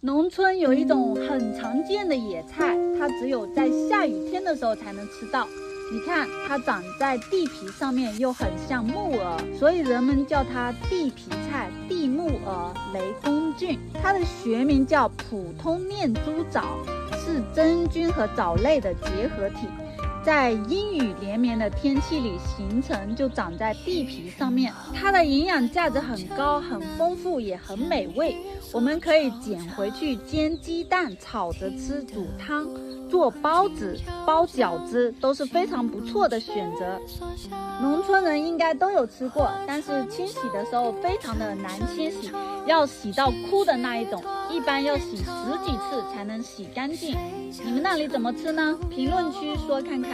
农村有一种很常见的野菜，它只有在下雨天的时候才能吃到。你看，它长在地皮上面，又很像木耳，所以人们叫它地皮菜、地木耳、雷公菌。它的学名叫普通念珠藻，是真菌和藻类的结合体。在阴雨连绵的天气里形成，就长在地皮上面。它的营养价值很高，很丰富，也很美味。我们可以捡回去煎鸡蛋、炒着吃、煮汤、做包子、包饺子，都是非常不错的选择。农村人应该都有吃过，但是清洗的时候非常的难清洗，要洗到哭的那一种，一般要洗10几次才能洗干净。你们那里怎么吃呢？评论区说看看。